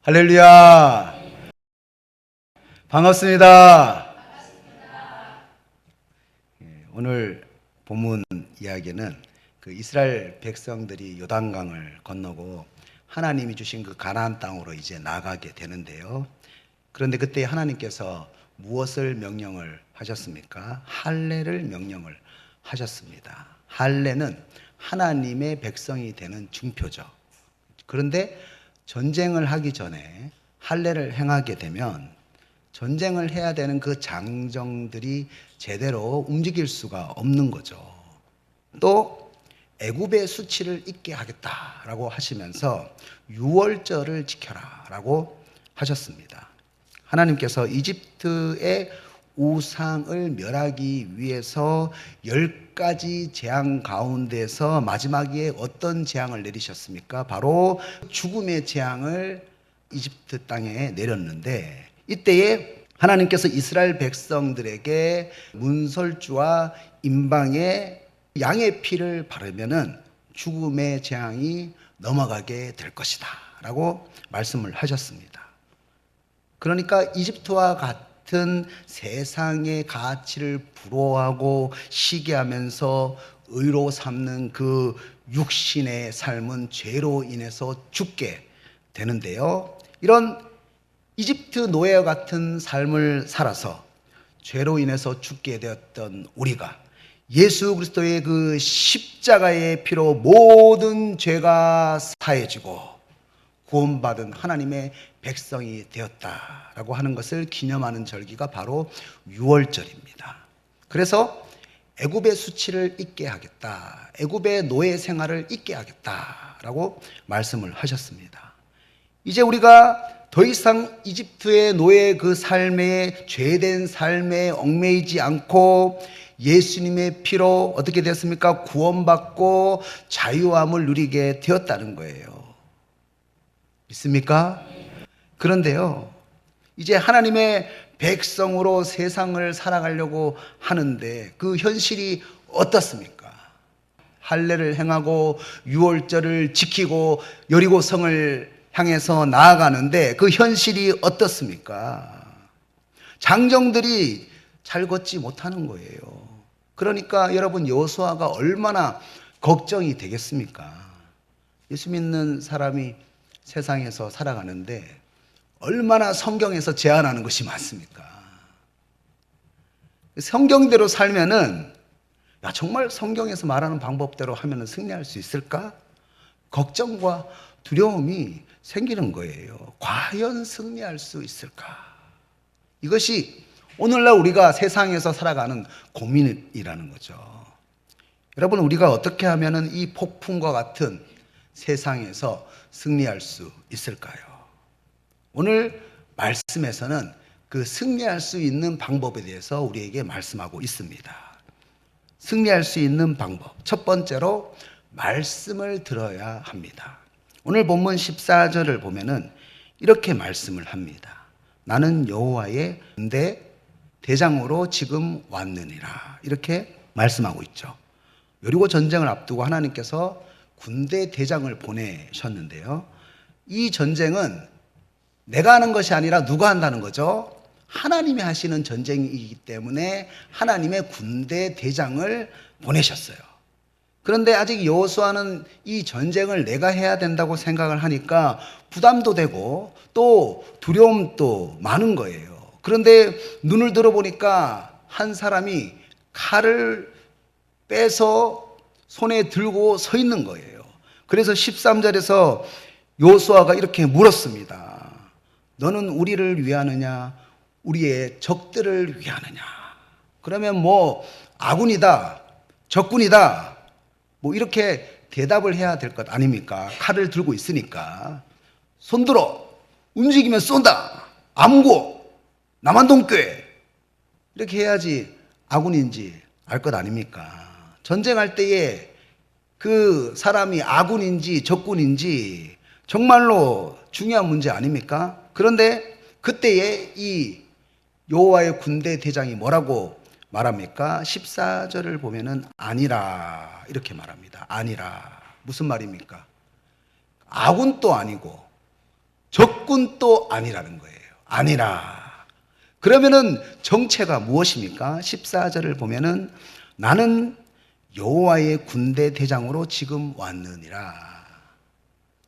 할렐루야! 반갑습니다. 오늘 본문 이야기는 그 이스라엘 백성들이 요단강을 건너고 하나님이 주신 그 가나안 땅으로 이제 나가게 되는데요. 그런데 그때 하나님께서 무엇을 명령을 하셨습니까? 할례를 명령을 하셨습니다. 할례는 하나님의 백성이 되는 증표죠. 그런데 전쟁을 하기 전에 할례를 행하게 되면 전쟁을 해야 되는 그 장정들이 제대로 움직일 수가 없는 거죠. 또 애굽의 수치를 잊게 하겠다라고 하시면서 유월절을 지켜라라고 하셨습니다. 하나님께서 이집트의 우상을 멸하기 위해서 10가지 재앙 가운데서 마지막에 어떤 재앙을 내리셨습니까? 바로 죽음의 재앙을 이집트 땅에 내렸는데, 이때에 하나님께서 이스라엘 백성들에게 문설주와 임방에 양의 피를 바르면은 죽음의 재앙이 넘어가게 될 것이다 라고 말씀을 하셨습니다. 그러니까 이집트와 같은 세상의 가치를 부러워하고 시기하면서 의로 삼는 그 육신의 삶은 죄로 인해서 죽게 되는데요. 이런 이집트 노예와 같은 삶을 살아서 죄로 인해서 죽게 되었던 우리가 예수 그리스도의 그 십자가의 피로 모든 죄가 사해지고 구원받은 하나님의 백성이 되었다라고 하는 것을 기념하는 절기가 바로 유월절입니다. 그래서 애굽의 수치를 잊게 하겠다, 애굽의 노예 생활을 잊게 하겠다라고 말씀을 하셨습니다. 이제 우리가 더 이상 이집트의 노예 그 삶에, 죄된 삶에 얽매이지 않고 예수님의 피로 어떻게 됐습니까? 구원받고 자유함을 누리게 되었다는 거예요. 믿습니까? 그런데요, 이제 하나님의 백성으로 세상을 살아가려고 하는데 그 현실이 어떻습니까? 할례를 행하고 유월절을 지키고 여리고성을 향해서 나아가는데 그 현실이 어떻습니까? 장정들이 잘 걷지 못하는 거예요. 그러니까 여러분, 여호수아가 얼마나 걱정이 되겠습니까? 예수 믿는 사람이 세상에서 살아가는데 얼마나 성경에서 제안하는 것이 많습니까? 성경대로 살면은, 야, 정말 성경에서 말하는 방법대로 하면은 승리할 수 있을까? 걱정과 두려움이 생기는 거예요. 과연 승리할 수 있을까? 이것이 오늘날 우리가 세상에서 살아가는 고민이라는 거죠. 여러분, 우리가 어떻게 하면은 이 폭풍과 같은 세상에서 승리할 수 있을까요? 오늘 말씀에서는 그 승리할 수 있는 방법에 대해서 우리에게 말씀하고 있습니다. 승리할 수 있는 방법. 첫 번째로 말씀을 들어야 합니다. 오늘 본문 14절을 보면은 이렇게 말씀을 합니다. 나는 여호와의 군대 대장으로 지금 왔느니라. 이렇게 말씀하고 있죠. 여리고 전쟁을 앞두고 하나님께서 군대 대장을 보내셨는데요. 이 전쟁은 내가 하는 것이 아니라 누가 한다는 거죠? 하나님이 하시는 전쟁이기 때문에 하나님의 군대 대장을 보내셨어요. 그런데 아직 여호수아는 이 전쟁을 내가 해야 된다고 생각을 하니까 부담도 되고 또 두려움도 많은 거예요. 그런데 눈을 들어보니까 한 사람이 칼을 빼서 손에 들고 서 있는 거예요. 그래서 13절에서 여호수아가 이렇게 물었습니다. 너는 우리를 위하느냐, 우리의 적들을 위하느냐? 그러면 뭐 아군이다, 적군이다, 뭐 이렇게 대답을 해야 될 것 아닙니까? 칼을 들고 있으니까. 손들어, 움직이면 쏜다, 암고, 남한동교회, 이렇게 해야지 아군인지 알 것 아닙니까? 전쟁할 때에 그 사람이 아군인지 적군인지 정말로 중요한 문제 아닙니까? 그런데 그때에 이 여호와의 군대 대장이 뭐라고 말합니까? 14절을 보면은 아니라 이렇게 말합니다. 아니라. 무슨 말입니까? 아군도 아니고 적군도 아니라는 거예요. 아니라. 그러면은 정체가 무엇입니까? 14절을 보면은 나는 여호와의 군대 대장으로 지금 왔느니라.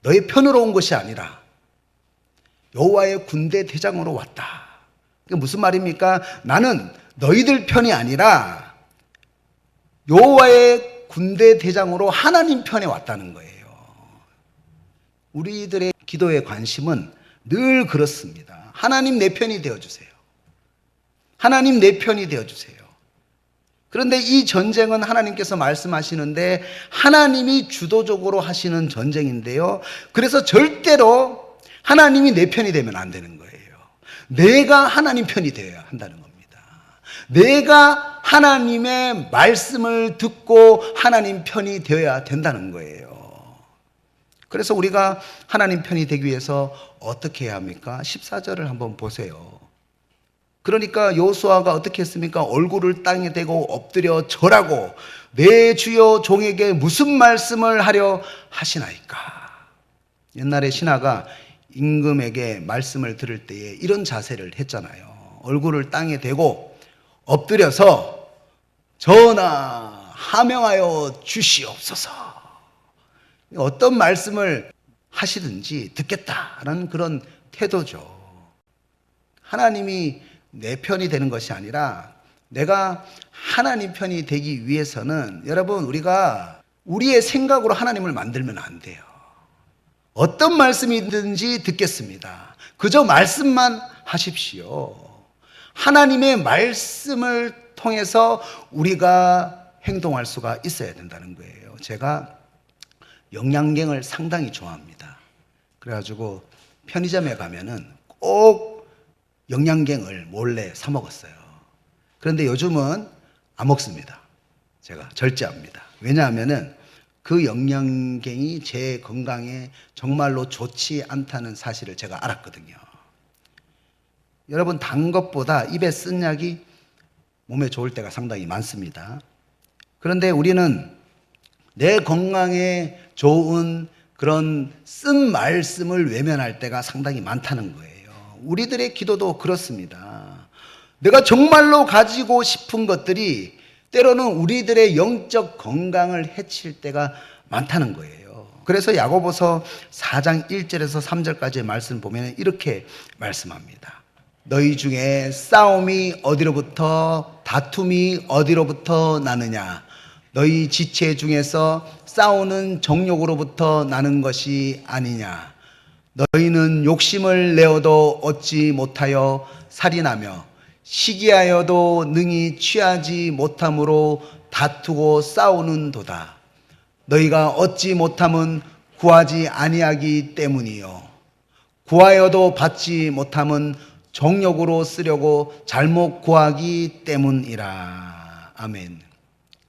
너의 편으로 온 것이 아니라 여호와의 군대 대장으로 왔다. 그게 무슨 말입니까? 나는 너희들 편이 아니라 여호와의 군대 대장으로 하나님 편에 왔다는 거예요. 우리들의 기도의 관심은 늘 그렇습니다. 하나님 내 편이 되어주세요. 하나님 내 편이 되어주세요. 그런데 이 전쟁은 하나님께서 말씀하시는데 하나님이 주도적으로 하시는 전쟁인데요. 그래서 절대로 하나님이 내 편이 되면 안 되는 거예요. 내가 하나님 편이 되어야 한다는 겁니다. 내가 하나님의 말씀을 듣고 하나님 편이 되어야 된다는 거예요. 그래서 우리가 하나님 편이 되기 위해서 어떻게 해야 합니까? 14절을 한번 보세요. 그러니까 여호수아가 어떻게 했습니까? 얼굴을 땅에 대고 엎드려 절하고 내 주여 종에게 무슨 말씀을 하려 하시나이까. 옛날에 신하가 임금에게 말씀을 들을 때에 이런 자세를 했잖아요. 얼굴을 땅에 대고 엎드려서 전하 하명하여 주시옵소서. 어떤 말씀을 하시든지 듣겠다라는 그런 태도죠. 하나님이 내 편이 되는 것이 아니라 내가 하나님 편이 되기 위해서는 여러분 우리가 우리의 생각으로 하나님을 만들면 안 돼요. 어떤 말씀이든지 듣겠습니다. 그저 말씀만 하십시오. 하나님의 말씀을 통해서 우리가 행동할 수가 있어야 된다는 거예요. 제가 영양갱을 상당히 좋아합니다. 그래가지고 편의점에 가면은 꼭 영양갱을 몰래 사 먹었어요. 그런데 요즘은 안 먹습니다. 제가 절제합니다. 왜냐하면은 그 영양갱이 제 건강에 정말로 좋지 않다는 사실을 제가 알았거든요. 여러분 단 것보다 입에 쓴 약이 몸에 좋을 때가 상당히 많습니다. 그런데 우리는 내 건강에 좋은 그런 쓴 말씀을 외면할 때가 상당히 많다는 거예요. 우리들의 기도도 그렇습니다. 내가 정말로 가지고 싶은 것들이 때로는 우리들의 영적 건강을 해칠 때가 많다는 거예요. 그래서 야고보서 4장 1절에서 3절까지의 말씀 보면 이렇게 말씀합니다. 너희 중에 싸움이 어디로부터 다툼이 어디로부터 나느냐? 너희 지체 중에서 싸우는 정욕으로부터 나는 것이 아니냐? 너희는 욕심을 내어도 얻지 못하여 살인하며 시기하여도 능히 취하지 못함으로 다투고 싸우는도다. 너희가 얻지 못함은 구하지 아니하기 때문이요 구하여도 받지 못함은 정욕으로 쓰려고 잘못 구하기 때문이라. 아멘.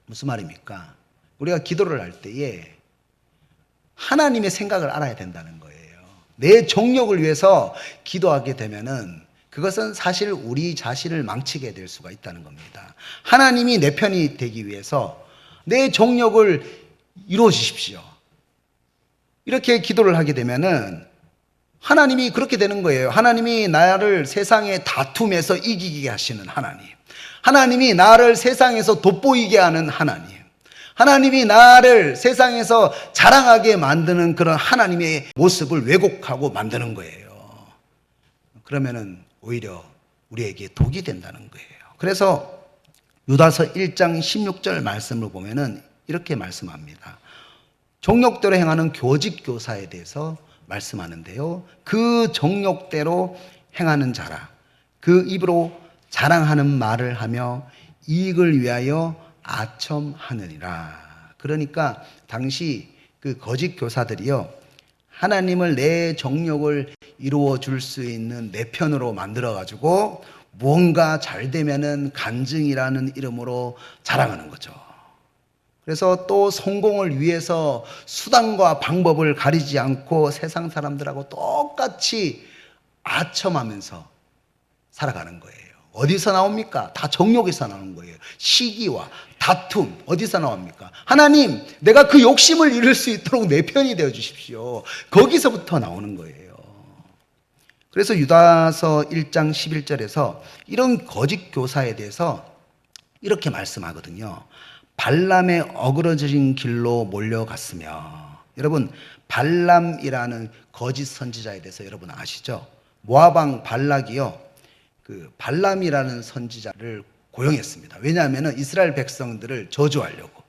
무슨 말입니까? 우리가 기도를 할 때에 하나님의 생각을 알아야 된다는 거예요. 내 정욕을 위해서 기도하게 되면은 그것은 사실 우리 자신을 망치게 될 수가 있다는 겁니다. 하나님이 내 편이 되기 위해서 내 정욕을 이루어 주십시오. 이렇게 기도를 하게 되면은 하나님이 그렇게 되는 거예요. 하나님이 나를 세상의 다툼에서 이기게 하시는 하나님. 하나님이 나를 세상에서 돋보이게 하는 하나님. 하나님이 나를 세상에서 자랑하게 만드는 그런 하나님의 모습을 왜곡하고 만드는 거예요. 그러면은 오히려 우리에게 독이 된다는 거예요. 그래서 유다서 1장 16절 말씀을 보면은 이렇게 말씀합니다. 정욕대로 행하는 교직 교사에 대해서 말씀하는데요. 그 정욕대로 행하는 자라 그 입으로 자랑하는 말을 하며 이익을 위하여 아첨하느니라. 그러니까 당시 그 거짓 교사들이요, 하나님을 내 정욕을 이루어 줄 수 있는 내 편으로 만들어 가지고 뭔가 잘 되면은 간증이라는 이름으로 자랑하는 거죠. 그래서 또 성공을 위해서 수단과 방법을 가리지 않고 세상 사람들하고 똑같이 아첨하면서 살아가는 거예요. 어디서 나옵니까? 다 정욕에서 나오는 거예요. 시기와 다툼 어디서 나옵니까? 하나님, 내가 그 욕심을 이룰 수 있도록 내 편이 되어 주십시오. 거기서부터 나오는 거예요. 그래서 유다서 1장 11절에서 이런 거짓 교사에 대해서 이렇게 말씀하거든요. 발람의 어그러진 길로 몰려갔으며, 여러분 발람이라는 거짓 선지자에 대해서 여러분 아시죠? 모압 발락이요, 그 발람이라는 선지자를 고용했습니다. 왜냐하면 이스라엘 백성들을 저주하려고.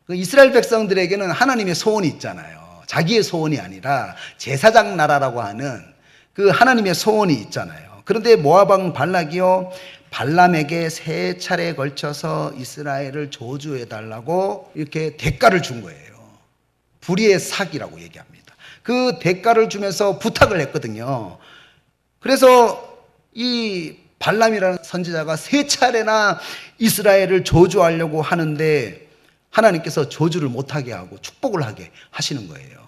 그 이스라엘 백성들에게는 하나님의 소원이 있잖아요. 자기의 소원이 아니라 제사장 나라라고 하는 그 하나님의 소원이 있잖아요. 그런데 모압 왕 발락이요, 발람에게 세 차례에 걸쳐서 이스라엘을 저주해달라고 이렇게 대가를 준 거예요. 불의의 사기라고 얘기합니다. 그 대가를 주면서 부탁을 했거든요. 그래서 이 발람이라는 선지자가 세 차례나 이스라엘을 저주하려고 하는데 하나님께서 저주를 못하게 하고 축복을 하게 하시는 거예요.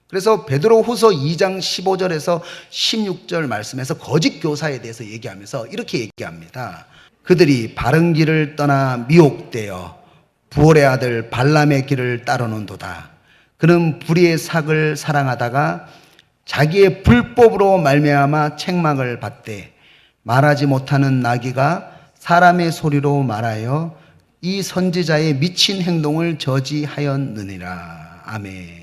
그래서 베드로후서 2장 15절에서 16절 말씀에서 거짓 교사에 대해서 얘기하면서 이렇게 얘기합니다. 그들이 바른 길을 떠나 미혹되어 부올의 아들 발람의 길을 따르는도다. 그는 불의의 삭을 사랑하다가 자기의 불법으로 말미암아 책망을 받되 말하지 못하는 나귀가 사람의 소리로 말하여 이 선지자의 미친 행동을 저지하였느니라. 아멘.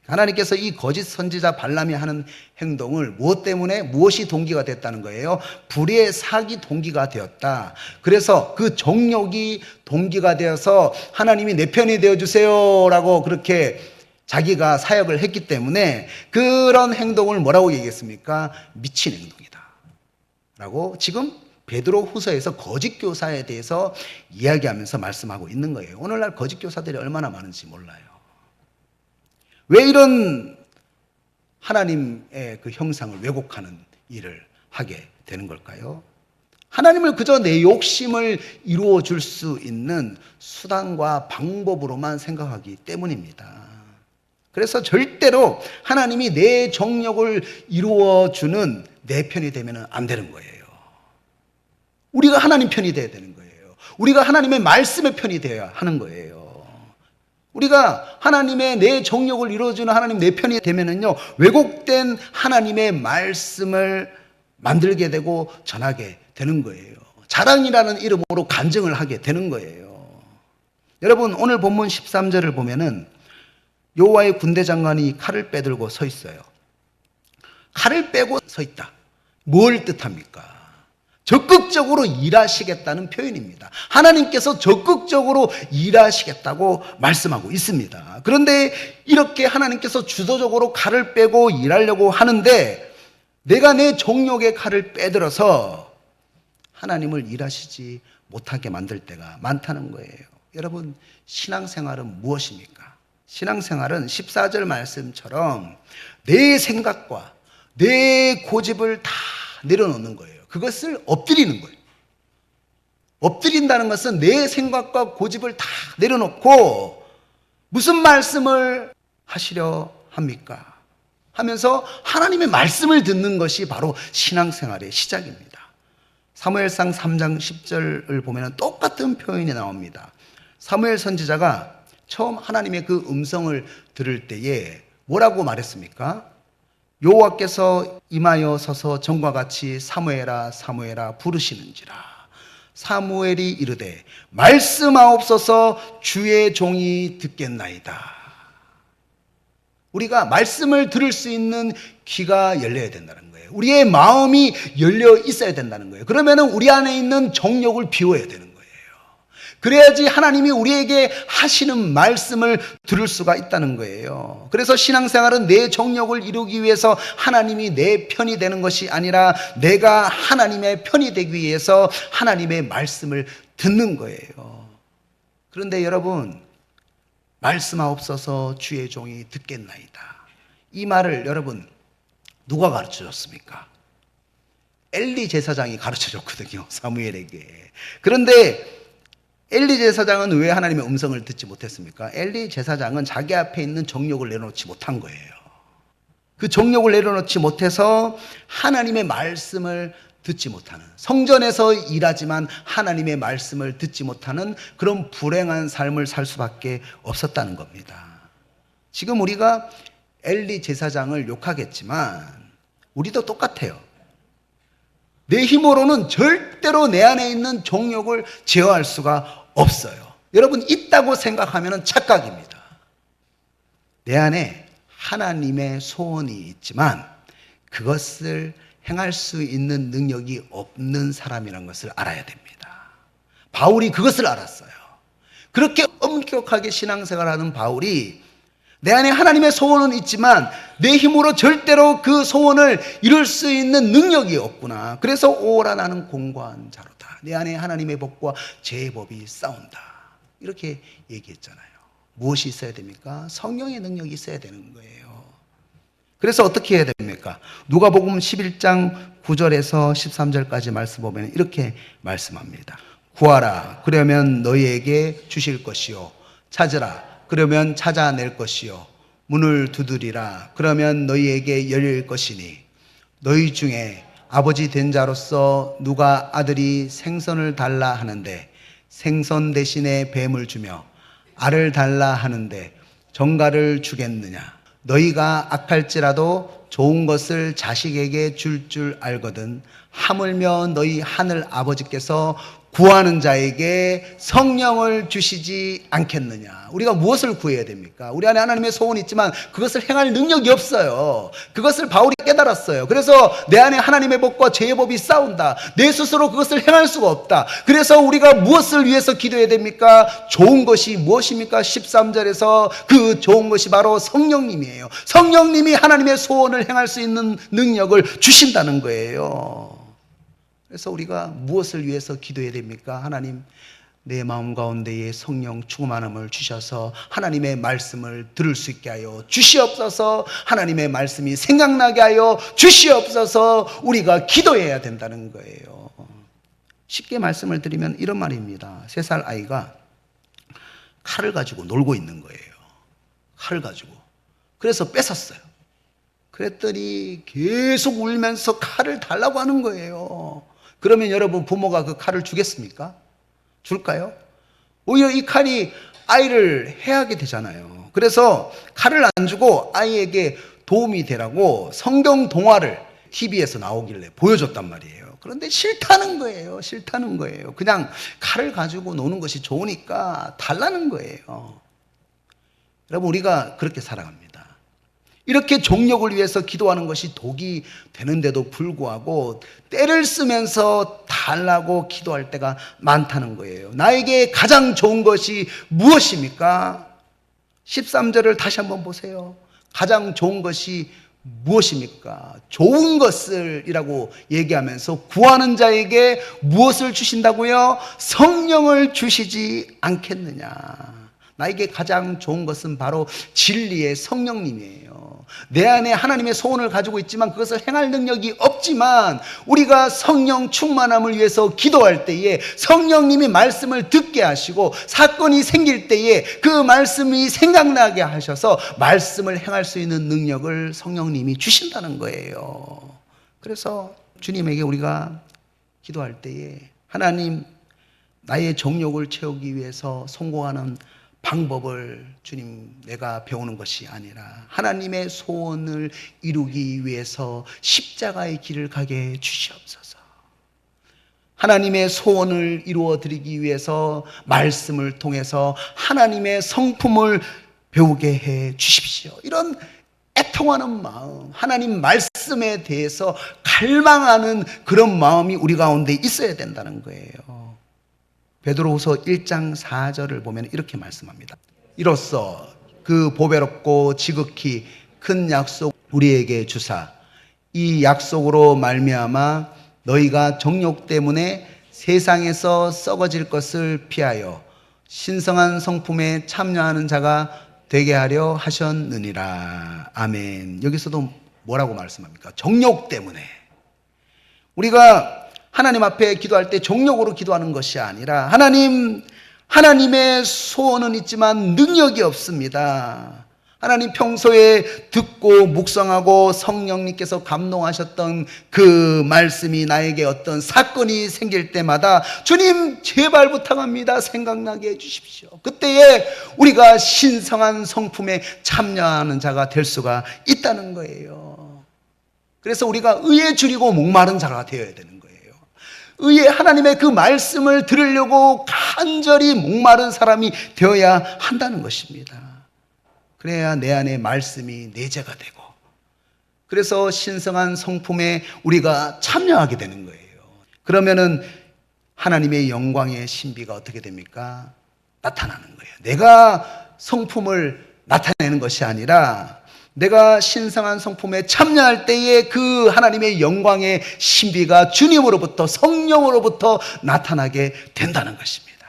하나님께서 이 거짓 선지자 발람이 하는 행동을 무엇 때문에, 무엇이 동기가 됐다는 거예요? 불의의 사기 동기가 되었다. 그래서 그 정욕이 동기가 되어서 하나님이 내 편이 되어주세요 라고 그렇게 자기가 사역을 했기 때문에 그런 행동을 뭐라고 얘기했습니까? 미친 행동이다 라고 지금 베드로 후서에서 거짓 교사에 대해서 이야기하면서 말씀하고 있는 거예요. 오늘날 거짓 교사들이 얼마나 많은지 몰라요. 왜 이런 하나님의 그 형상을 왜곡하는 일을 하게 되는 걸까요? 하나님을 그저 내 욕심을 이루어 줄 수 있는 수단과 방법으로만 생각하기 때문입니다. 그래서 절대로 하나님이 내 정욕을 이루어 주는 내 편이 되면 안 되는 거예요. 우리가 하나님 편이 되어야 되는 거예요. 우리가 하나님의 말씀의 편이 되어야 하는 거예요. 우리가 하나님의 내 정욕을 이루어주는 하나님 내 편이 되면은요, 왜곡된 하나님의 말씀을 만들게 되고 전하게 되는 거예요. 자랑이라는 이름으로 간증을 하게 되는 거예요. 여러분, 오늘 본문 13절을 보면은 여호와의 군대 장관이 칼을 빼들고 서 있어요. 칼을 빼고 서 있다. 뭘 뜻합니까? 적극적으로 일하시겠다는 표현입니다. 하나님께서 적극적으로 일하시겠다고 말씀하고 있습니다. 그런데 이렇게 하나님께서 주도적으로 칼을 빼고 일하려고 하는데 내가 내 정욕의 칼을 빼들어서 하나님을 일하시지 못하게 만들 때가 많다는 거예요. 여러분, 신앙생활은 무엇입니까? 신앙생활은 14절 말씀처럼 내 생각과 내 고집을 다 내려놓는 거예요. 그것을 엎드리는 거예요. 엎드린다는 것은 내 생각과 고집을 다 내려놓고 무슨 말씀을 하시려 합니까? 하면서 하나님의 말씀을 듣는 것이 바로 신앙생활의 시작입니다. 사무엘상 3장 10절을 보면 똑같은 표현이 나옵니다. 사무엘 선지자가 처음 하나님의 그 음성을 들을 때에 뭐라고 말했습니까? 여호와께서 임하여 서서 전과 같이 사무엘아 사무엘아 부르시는지라. 사무엘이 이르되 말씀하옵소서 주의 종이 듣겠나이다. 우리가 말씀을 들을 수 있는 귀가 열려야 된다는 거예요. 우리의 마음이 열려 있어야 된다는 거예요. 그러면 우리 안에 있는 정욕을 비워야 되는 거예요. 그래야지 하나님이 우리에게 하시는 말씀을 들을 수가 있다는 거예요. 그래서 신앙생활은 내 정욕을 이루기 위해서 하나님이 내 편이 되는 것이 아니라 내가 하나님의 편이 되기 위해서 하나님의 말씀을 듣는 거예요. 그런데 여러분, 말씀하옵소서 주의 종이 듣겠나이다. 이 말을 여러분 누가 가르쳐줬습니까? 엘리 제사장이 가르쳐줬거든요, 사무엘에게. 그런데 엘리 제사장은 왜 하나님의 음성을 듣지 못했습니까? 엘리 제사장은 자기 앞에 있는 정욕을 내려놓지 못한 거예요. 그 정욕을 내려놓지 못해서 하나님의 말씀을 듣지 못하는, 성전에서 일하지만 하나님의 말씀을 듣지 못하는 그런 불행한 삶을 살 수밖에 없었다는 겁니다. 지금 우리가 엘리 제사장을 욕하겠지만 우리도 똑같아요. 내 힘으로는 절대로 내 안에 있는 정욕을 제어할 수가 없어요. 여러분, 있다고 생각하면 착각입니다. 내 안에 하나님의 소원이 있지만 그것을 행할 수 있는 능력이 없는 사람이라는 것을 알아야 됩니다. 바울이 그것을 알았어요. 그렇게 엄격하게 신앙생활하는 바울이 내 안에 하나님의 소원은 있지만 내 힘으로 절대로 그 소원을 이룰 수 있는 능력이 없구나. 그래서 오라 나는 공고한 자로다. 내 안에 하나님의 법과 죄의 법이 싸운다. 이렇게 얘기했잖아요. 무엇이 있어야 됩니까? 성령의 능력이 있어야 되는 거예요. 그래서 어떻게 해야 됩니까? 누가복음 11장 9절에서 13절까지 말씀 보면 이렇게 말씀합니다. 구하라 그러면 너희에게 주실 것이요, 찾으라 그러면 찾아낼 것이요, 문을 두드리라 그러면 너희에게 열릴 것이니 너희 중에 아버지 된 자로서 누가 아들이 생선을 달라 하는데 생선 대신에 뱀을 주며 알을 달라 하는데 정갈을 주겠느냐? 너희가 악할지라도 좋은 것을 자식에게 줄 알거든 하물며 너희 하늘 아버지께서 구하는 자에게 성령을 주시지 않겠느냐. 우리가 무엇을 구해야 됩니까? 우리 안에 하나님의 소원이 있지만 그것을 행할 능력이 없어요. 그것을 바울이 깨달았어요. 그래서 내 안에 하나님의 법과 죄의 법이 싸운다. 내 스스로 그것을 행할 수가 없다. 그래서 우리가 무엇을 위해서 기도해야 됩니까? 좋은 것이 무엇입니까? 13절에서 그 좋은 것이 바로 성령님이에요. 성령님이 하나님의 소원을 행할 수 있는 능력을 주신다는 거예요. 그래서 우리가 무엇을 위해서 기도해야 됩니까? 하나님, 내 마음 가운데에 성령 충만함을 주셔서 하나님의 말씀을 들을 수 있게 하여 주시옵소서. 하나님의 말씀이 생각나게 하여 주시옵소서. 우리가 기도해야 된다는 거예요. 쉽게 말씀을 드리면 이런 말입니다. 3살 아이가 칼을 가지고 놀고 있는 거예요. 칼을 가지고. 그래서 뺏었어요. 그랬더니 계속 울면서 칼을 달라고 하는 거예요. 그러면 여러분, 부모가 그 칼을 주겠습니까? 줄까요? 오히려 이 칼이 아이를 해하게 되잖아요. 그래서 칼을 안 주고 아이에게 도움이 되라고 성경 동화를 TV에서 나오길래 보여줬단 말이에요. 그런데 싫다는 거예요. 싫다는 거예요. 그냥 칼을 가지고 노는 것이 좋으니까 달라는 거예요. 여러분, 우리가 그렇게 살아갑니다. 이렇게 정욕을 위해서 기도하는 것이 독이 되는데도 불구하고 때를 쓰면서 달라고 기도할 때가 많다는 거예요. 나에게 가장 좋은 것이 무엇입니까? 13절을 다시 한번 보세요. 가장 좋은 것이 무엇입니까? 좋은 것을이라고 얘기하면서 구하는 자에게 무엇을 주신다고요? 성령을 주시지 않겠느냐. 나에게 가장 좋은 것은 바로 진리의 성령님이에요. 내 안에 하나님의 소원을 가지고 있지만 그것을 행할 능력이 없지만 우리가 성령 충만함을 위해서 기도할 때에 성령님이 말씀을 듣게 하시고 사건이 생길 때에 그 말씀이 생각나게 하셔서 말씀을 행할 수 있는 능력을 성령님이 주신다는 거예요. 그래서 주님에게 우리가 기도할 때에 하나님, 나의 정욕을 채우기 위해서 성공하는 방법을 주님, 내가 배우는 것이 아니라 하나님의 소원을 이루기 위해서 십자가의 길을 가게 주시옵소서. 하나님의 소원을 이루어 드리기 위해서 말씀을 통해서 하나님의 성품을 배우게 해 주십시오. 이런 애통하는 마음, 하나님 말씀에 대해서 갈망하는 그런 마음이 우리 가운데 있어야 된다는 거예요. 베드로후서 1장 4절을 보면 이렇게 말씀합니다. 이로써 그 보배롭고 지극히 큰 약속 우리에게 주사 이 약속으로 말미암아 너희가 정욕 때문에 세상에서 썩어질 것을 피하여 신성한 성품에 참여하는 자가 되게 하려 하셨느니라. 아멘. 여기서도 뭐라고 말씀합니까? 정욕 때문에. 우리가 하나님 앞에 기도할 때 정욕으로 기도하는 것이 아니라 하나님의 소원은 있지만 능력이 없습니다. 하나님 평소에 듣고 묵상하고 성령님께서 감동하셨던 그 말씀이 나에게 어떤 사건이 생길 때마다 주님 제발 부탁합니다. 생각나게 해주십시오. 그때에 우리가 신성한 성품에 참여하는 자가 될 수가 있다는 거예요. 그래서 우리가 의에 줄이고 목마른 자가 되어야 되는 거예요. 의에 하나님의 그 말씀을 들으려고 간절히 목마른 사람이 되어야 한다는 것입니다. 그래야 내 안에 말씀이 내재가 되고, 그래서 신성한 성품에 우리가 참여하게 되는 거예요. 그러면은 하나님의 영광의 신비가 어떻게 됩니까? 나타나는 거예요. 내가 성품을 나타내는 것이 아니라 내가 신성한 성품에 참여할 때에 그 하나님의 영광의 신비가 주님으로부터, 성령으로부터 나타나게 된다는 것입니다.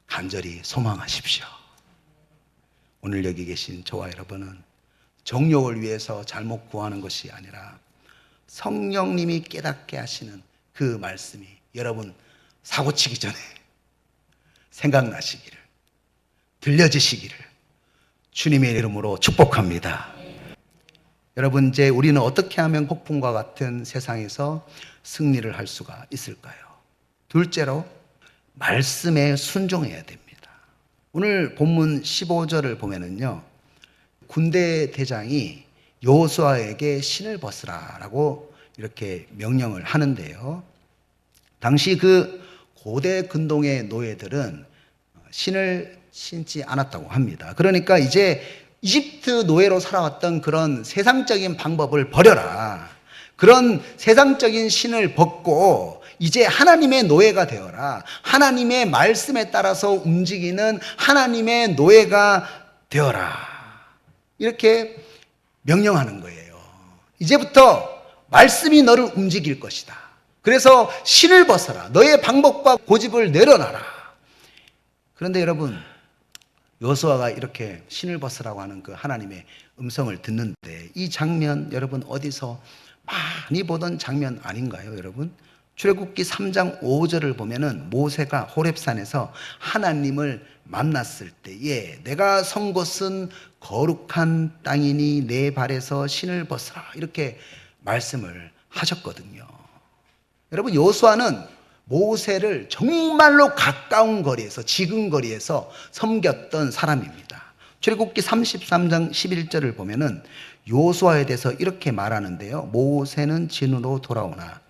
간절히 소망하십시오. 오늘 여기 계신 저와 여러분은 정욕을 위해서 잘못 구하는 것이 아니라 성령님이 깨닫게 하시는 그 말씀이 여러분 사고치기 전에 생각나시기를, 들려지시기를 주님의 이름으로 축복합니다. 여러분, 이제 우리는 어떻게 하면 폭풍과 같은 세상에서 승리를 할 수가 있을까요? 둘째로 말씀에 순종해야 됩니다. 오늘 본문 15절을 보면은요, 군대 대장이 여호수아에게 신을 벗으라라고 이렇게 명령을 하는데요, 당시 그 고대 근동의 노예들은 신을 신지 않았다고 합니다. 그러니까 이제 이집트 노예로 살아왔던 그런 세상적인 방법을 버려라. 그런 세상적인 신을 벗고 이제 하나님의 노예가 되어라. 하나님의 말씀에 따라서 움직이는 하나님의 노예가 되어라. 이렇게 명령하는 거예요. 이제부터 말씀이 너를 움직일 것이다. 그래서 신을 벗어라. 너의 방법과 고집을 내려놔라. 그런데 여러분, 여호수아가 이렇게 신을 벗으라고 하는 그 하나님의 음성을 듣는데, 이 장면 여러분 어디서 많이 보던 장면 아닌가요, 여러분? 출애굽기 3장 5절을 보면은 모세가 호렙산에서 하나님을 만났을 때에 내가 선 곳은 거룩한 땅이니 내 발에서 신을 벗으라, 이렇게 말씀을 하셨거든요. 여러분, 여호수아는 모세를 정말로 가까운 거리에서, 지근 거리에서 섬겼던 사람입니다. 출애굽기 33장 11절을 보면은 여호수아에 대해서 이렇게 말하는데요, 모세는 진으로 돌아오나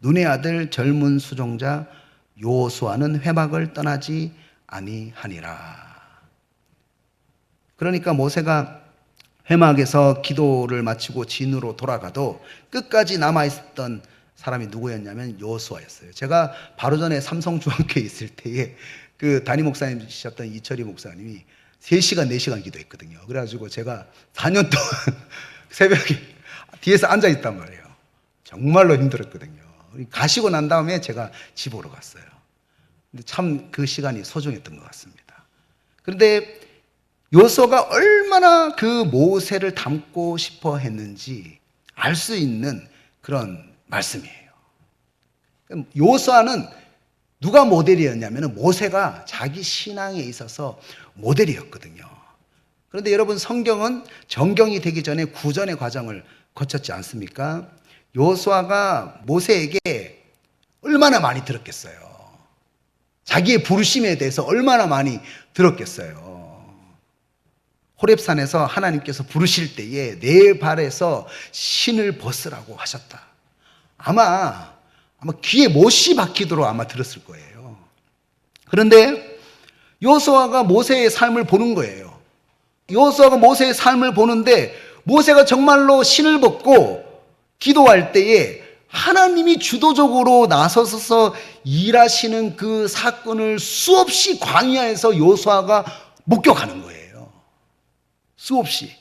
눈의 아들 젊은 수종자 여호수아는 회막을 떠나지 아니하니라. 그러니까 모세가 회막에서 기도를 마치고 진으로 돌아가도 끝까지 남아있었던 사람이 누구였냐면 여호수아였어요. 제가 바로 전에 삼성중학교에 있을 때에 그 담임 목사님이셨던 이철희 목사님이 3시간, 4시간 기도했거든요. 그래가지고 제가 4년 동안 새벽에 뒤에서 앉아있단 말이에요. 정말로 힘들었거든요. 가시고 난 다음에 제가 집으로 갔어요. 근데 참 그 시간이 소중했던 것 같습니다. 그런데 여호수아가 얼마나 그 모세를 닮고 싶어 했는지 알 수 있는 그런 말씀이에요. 여호수아는 누가 모델이었냐면 모세가 자기 신앙에 있어서 모델이었거든요. 그런데 여러분, 성경은 정경이 되기 전에 구전의 과정을 거쳤지 않습니까? 여호수아가 모세에게 얼마나 많이 들었겠어요. 자기의 부르심에 대해서 얼마나 많이 들었겠어요. 호렙산에서 하나님께서 부르실 때에 내 발에서 신을 벗으라고 하셨다. 아마 귀에 못이 박히도록 아마 들었을 거예요. 그런데 여호수아가 모세의 삶을 보는 거예요. 여호수아가 모세의 삶을 보는데 모세가 정말로 신을 벗고 기도할 때에 하나님이 주도적으로 나서서 일하시는 그 사건을 수없이 광야에서 여호수아가 목격하는 거예요. 수없이.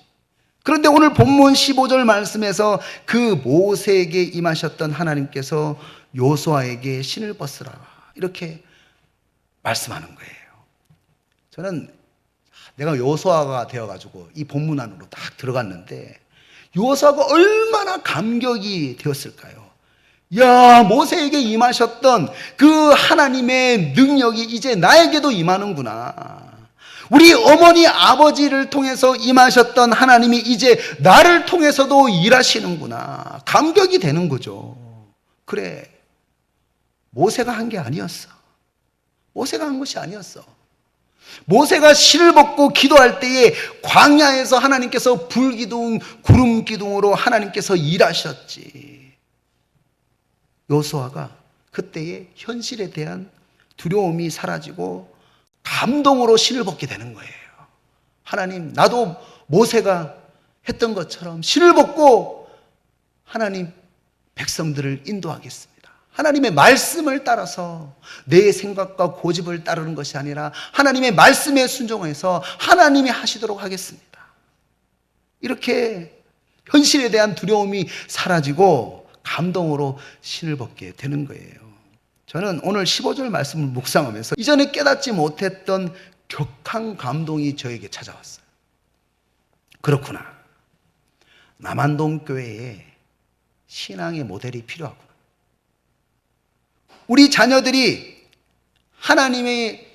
그런데 오늘 본문 15절 말씀에서 그 모세에게 임하셨던 하나님께서 여호수아에게 신을 벗으라, 이렇게 말씀하는 거예요. 저는 내가 여호수아가 되어가지고 이 본문 안으로 딱 들어갔는데 여호수아가 얼마나 감격이 되었을까요? 야, 모세에게 임하셨던 그 하나님의 능력이 이제 나에게도 임하는구나. 우리 어머니 아버지를 통해서 임하셨던 하나님이 이제 나를 통해서도 일하시는구나. 감격이 되는 거죠. 그래, 모세가 한 게 아니었어. 모세가 한 것이 아니었어. 모세가 실을 벗고 기도할 때에 광야에서 하나님께서 불기둥, 구름기둥으로 하나님께서 일하셨지. 여호수아가 그때의 현실에 대한 두려움이 사라지고 감동으로 실을 벗게 되는 거예요. 하나님, 나도 모세가 했던 것처럼 실을 벗고 하나님 백성들을 인도하겠습니다. 하나님의 말씀을 따라서 내 생각과 고집을 따르는 것이 아니라 하나님의 말씀에 순종해서 하나님이 하시도록 하겠습니다. 이렇게 현실에 대한 두려움이 사라지고 감동으로 신을 벗게 되는 거예요. 저는 오늘 15절 말씀을 묵상하면서 이전에 깨닫지 못했던 격한 감동이 저에게 찾아왔어요. 그렇구나. 남한동 교회에 신앙의 모델이 필요하구나. 우리 자녀들이 하나님의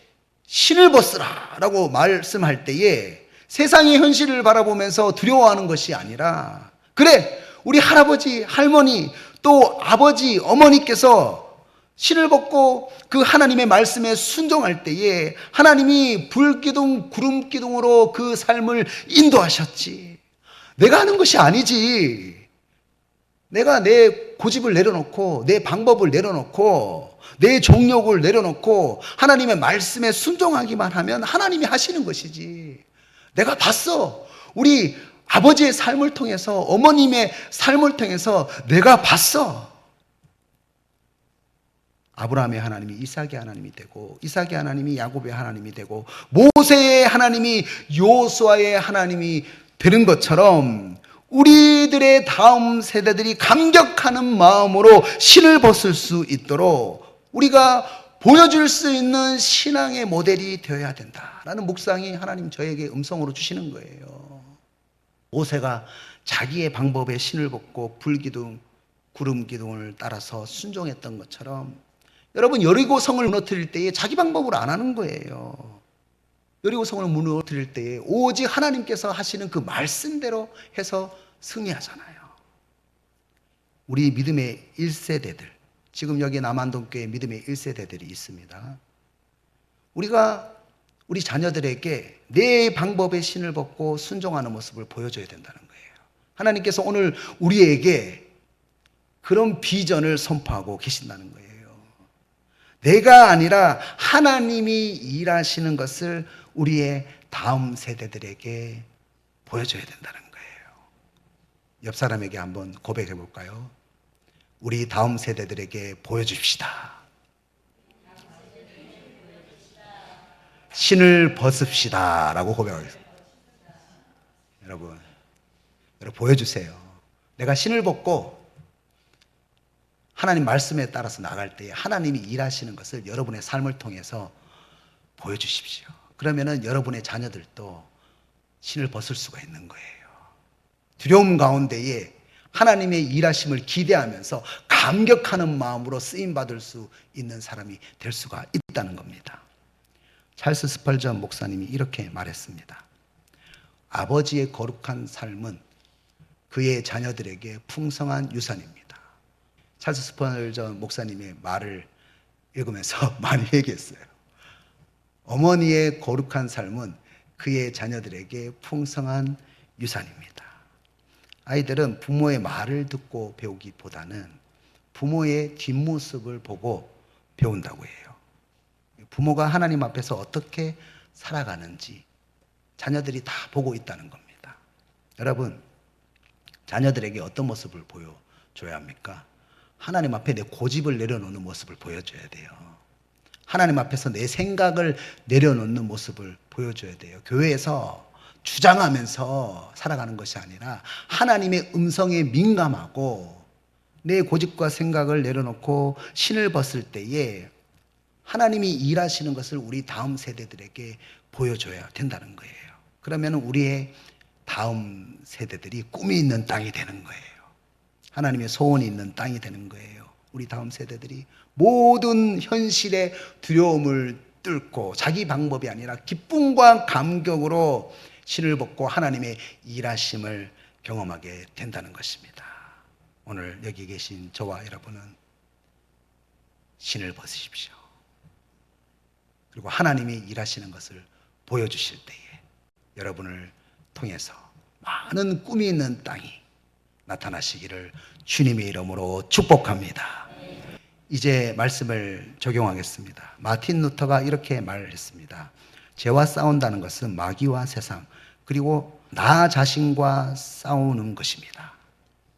신을 벗으라 라고 말씀할 때에 세상의 현실을 바라보면서 두려워하는 것이 아니라, 그래, 우리 할아버지, 할머니, 또 아버지, 어머니께서 신을 벗고 그 하나님의 말씀에 순종할 때에 하나님이 불기둥, 구름기둥으로 그 삶을 인도하셨지. 내가 하는 것이 아니지. 내가 내 고집을 내려놓고 내 방법을 내려놓고 내 정욕을 내려놓고 하나님의 말씀에 순종하기만 하면 하나님이 하시는 것이지. 내가 봤어. 우리 아버지의 삶을 통해서, 어머님의 삶을 통해서 내가 봤어. 아브라함의 하나님이 이삭의 하나님이 되고, 이삭의 하나님이 야곱의 하나님이 되고, 모세의 하나님이 여호수아의 하나님이 되는 것처럼 우리들의 다음 세대들이 감격하는 마음으로 신을 벗을 수 있도록 우리가 보여줄 수 있는 신앙의 모델이 되어야 된다라는 묵상이 하나님 저에게 음성으로 주시는 거예요. 모세가 자기의 방법에 신을 벗고 불기둥, 구름기둥을 따라서 순종했던 것처럼 여러분, 여리고성을 무너뜨릴 때에 자기 방법으로 안 하는 거예요. 여리고성을 무너뜨릴 때에 오직 하나님께서 하시는 그 말씀대로 해서 승리하잖아요. 우리 믿음의 1세대들, 지금 여기 남한동교회 믿음의 1세대들이 있습니다. 우리가 우리 자녀들에게 내 방법의 신을 벗고 순종하는 모습을 보여줘야 된다는 거예요. 하나님께서 오늘 우리에게 그런 비전을 선포하고 계신다는 거예요. 내가 아니라 하나님이 일하시는 것을 우리의 다음 세대들에게 보여줘야 된다는 거예요. 옆 사람에게 한번 고백해 볼까요? 우리 다음 세대들에게 보여줍시다. 신을 벗읍시다 라고 고백하겠습니다. 여러분 보여주세요. 내가 신을 벗고 하나님 말씀에 따라서 나갈 때 하나님이 일하시는 것을 여러분의 삶을 통해서 보여주십시오. 그러면은 여러분의 자녀들도 신을 벗을 수가 있는 거예요. 두려움 가운데에 하나님의 일하심을 기대하면서 감격하는 마음으로 쓰임받을 수 있는 사람이 될 수가 있다는 겁니다. 찰스 스펄전 목사님이 이렇게 말했습니다. 아버지의 거룩한 삶은 그의 자녀들에게 풍성한 유산입니다. 찰스 스펄전 목사님의 말을 읽으면서 많이 얘기했어요. 어머니의 거룩한 삶은 그의 자녀들에게 풍성한 유산입니다. 아이들은 부모의 말을 듣고 배우기보다는 부모의 뒷모습을 보고 배운다고 해요. 부모가 하나님 앞에서 어떻게 살아가는지 자녀들이 다 보고 있다는 겁니다. 여러분, 자녀들에게 어떤 모습을 보여줘야 합니까? 하나님 앞에 내 고집을 내려놓는 모습을 보여줘야 돼요. 하나님 앞에서 내 생각을 내려놓는 모습을 보여줘야 돼요. 교회에서 주장하면서 살아가는 것이 아니라 하나님의 음성에 민감하고 내 고집과 생각을 내려놓고 신을 벗을 때에 하나님이 일하시는 것을 우리 다음 세대들에게 보여줘야 된다는 거예요. 그러면 우리의 다음 세대들이 꿈이 있는 땅이 되는 거예요. 하나님의 소원이 있는 땅이 되는 거예요. 우리 다음 세대들이 모든 현실의 두려움을 뚫고 자기 방법이 아니라 기쁨과 감격으로 신을 벗고 하나님의 일하심을 경험하게 된다는 것입니다. 오늘 여기 계신 저와 여러분은 신을 벗으십시오. 그리고 하나님이 일하시는 것을 보여주실 때에 여러분을 통해서 많은 꿈이 있는 땅이 나타나시기를 주님의 이름으로 축복합니다. 이제 말씀을 적용하겠습니다. 마틴 루터가 이렇게 말을 했습니다. 죄와 싸운다는 것은 마귀와 세상 그리고 나 자신과 싸우는 것입니다.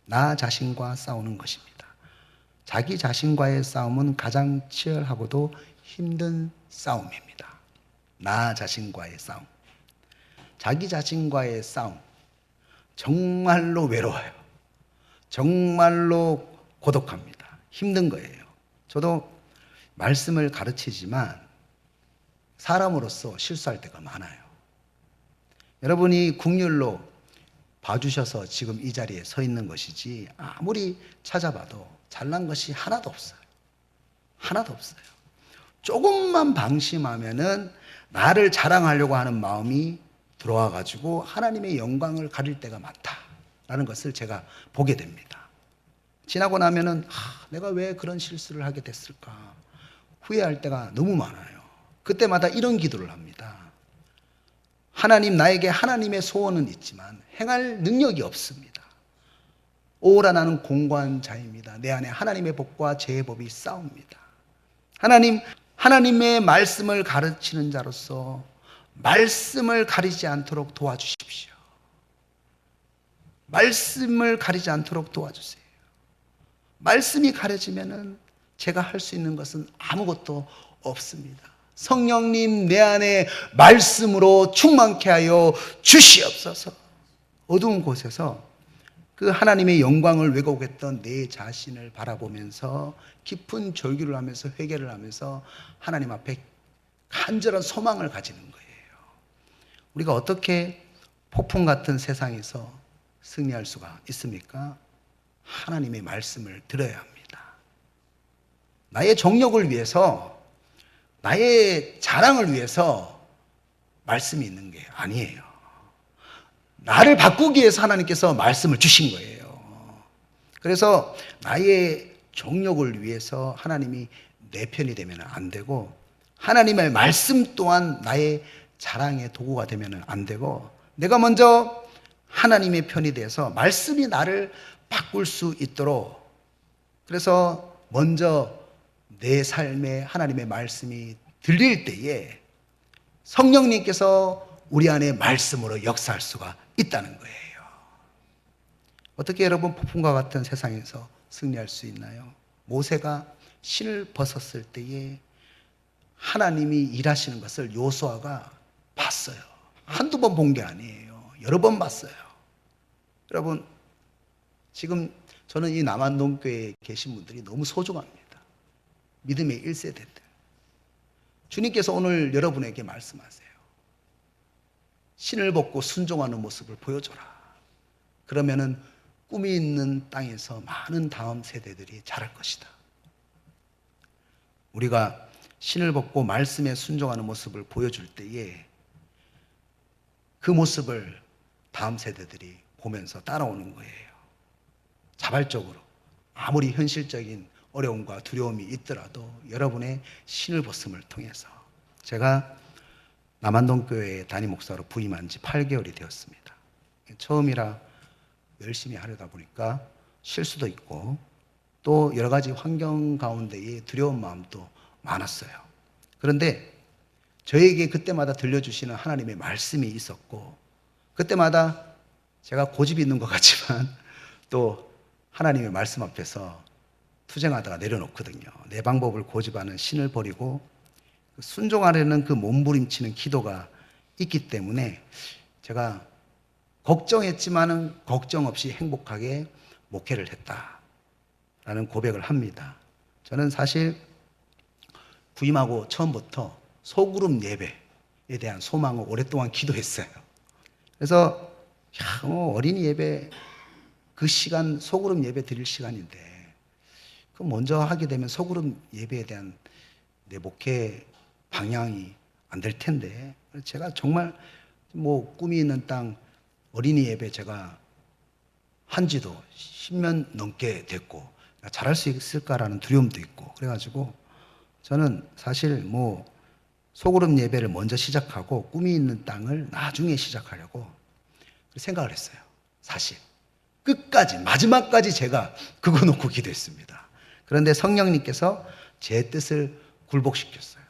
나 자신과 싸우는 것입니다. 자기 자신과의 싸움은 가장 치열하고도 힘든 싸움입니다. 나 자신과의 싸움. 자기 자신과의 싸움. 정말로 외로워요. 정말로 고독합니다. 힘든 거예요. 저도 말씀을 가르치지만 사람으로서 실수할 때가 많아요. 여러분이 국률로 봐주셔서 지금 이 자리에 서 있는 것이지 아무리 찾아봐도 잘난 것이 하나도 없어요. 하나도 없어요. 조금만 방심하면은 나를 자랑하려고 하는 마음이 들어와 가지고 하나님의 영광을 가릴 때가 많다라는 것을 제가 보게 됩니다. 지나고 나면은 내가 왜 그런 실수를 하게 됐을까 후회할 때가 너무 많아요. 그때마다 이런 기도를 합니다. 하나님, 나에게 하나님의 소원은 있지만 행할 능력이 없습니다. 오라 나는 공고한 자입니다. 내 안에 하나님의 법과 죄의 법이 싸웁니다. 하나님, 하나님의 말씀을 가르치는 자로서 말씀을 가리지 않도록 도와주십시오. 말씀을 가리지 않도록 도와주세요. 말씀이 가려지면은 제가 할 수 있는 것은 아무것도 없습니다. 성령님, 내 안에 말씀으로 충만케 하여 주시옵소서. 어두운 곳에서 그 하나님의 영광을 왜곡했던 내 자신을 바라보면서 깊은 절규를 하면서 회개를 하면서 하나님 앞에 간절한 소망을 가지는 거예요. 우리가 어떻게 폭풍 같은 세상에서 승리할 수가 있습니까? 하나님의 말씀을 들어야 합니다. 나의 정욕을 위해서, 나의 자랑을 위해서 말씀이 있는 게 아니에요. 나를 바꾸기 위해서 하나님께서 말씀을 주신 거예요. 그래서 나의 정욕을 위해서 하나님이 내 편이 되면 안 되고, 하나님의 말씀 또한 나의 자랑의 도구가 되면 안 되고, 내가 먼저 하나님의 편이 돼서 말씀이 나를 바꿀 수 있도록, 그래서 먼저 내 삶에 하나님의 말씀이 들릴 때에 성령님께서 우리 안에 말씀으로 역사할 수가 있다는 거예요. 어떻게 여러분 폭풍과 같은 세상에서 승리할 수 있나요? 모세가 신을 벗었을 때에 하나님이 일하시는 것을 요수아가 봤어요. 한두 번 본 게 아니에요. 여러 번 봤어요. 여러분, 지금 저는 이 남한동교회에 계신 분들이 너무 소중합니다. 믿음의 1세대들. 주님께서 오늘 여러분에게 말씀하세요. 신을 벗고 순종하는 모습을 보여줘라. 그러면은 꿈이 있는 땅에서 많은 다음 세대들이 자랄 것이다. 우리가 신을 벗고 말씀에 순종하는 모습을 보여줄 때에 그 모습을 다음 세대들이 보면서 따라오는 거예요. 자발적으로 아무리 현실적인 어려움과 두려움이 있더라도 여러분의 신을 벗음을 통해서, 제가 남한동교회 담임 목사로 부임한 지 8개월이 되었습니다. 처음이라 열심히 하려다 보니까 실수도 있고 또 여러 가지 환경 가운데에 두려운 마음도 많았어요. 그런데 저에게 그때마다 들려주시는 하나님의 말씀이 있었고, 그때마다 제가 고집이 있는 것 같지만 또 하나님의 말씀 앞에서 투쟁하다가 내려놓거든요. 내 방법을 고집하는 신을 버리고 순종하려는 그 몸부림치는 기도가 있기 때문에 제가 걱정했지만은 걱정 없이 행복하게 목회를 했다라는 고백을 합니다. 저는 사실 부임하고 처음부터 소그룹 예배에 대한 소망을 오랫동안 기도했어요. 그래서 어린이 예배 그 시간 소그룹 예배 드릴 시간인데 그 먼저 하게 되면 소그룹 예배에 대한 내 목회 방향이 안 될 텐데, 제가 정말 꿈이 있는 땅 어린이 예배 제가 한 지도 10년 넘게 됐고 잘할 수 있을까라는 두려움도 있고, 그래가지고 저는 사실 소그룹 예배를 먼저 시작하고 꿈이 있는 땅을 나중에 시작하려고 생각을 했어요. 사실 끝까지 마지막까지 제가 그거 놓고 기도했습니다. 그런데 성령님께서 제 뜻을 굴복시켰어요.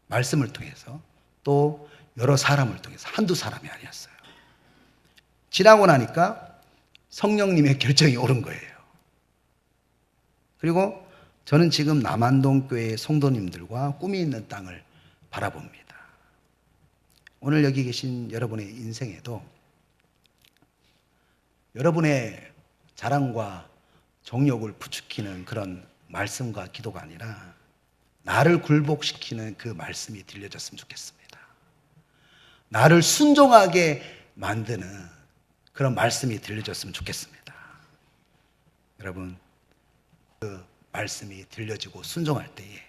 말씀을 통해서, 또 여러 사람을 통해서, 한두 사람이 아니었어요. 지나고 나니까 성령님의 결정이 옳은 거예요. 그리고 저는 지금 남한동 교회 성도님들과 꿈이 있는 땅을 바라봅니다. 오늘 여기 계신 여러분의 인생에도 여러분의 자랑과 정욕을 부추기는 그런 말씀과 기도가 아니라 나를 굴복시키는 그 말씀이 들려졌으면 좋겠습니다. 나를 순종하게 만드는 그런 말씀이 들려졌으면 좋겠습니다. 여러분, 그 말씀이 들려지고 순종할 때에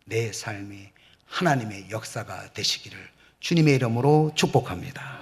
내 삶이 하나님의 역사가 되시기를 주님의 이름으로 축복합니다.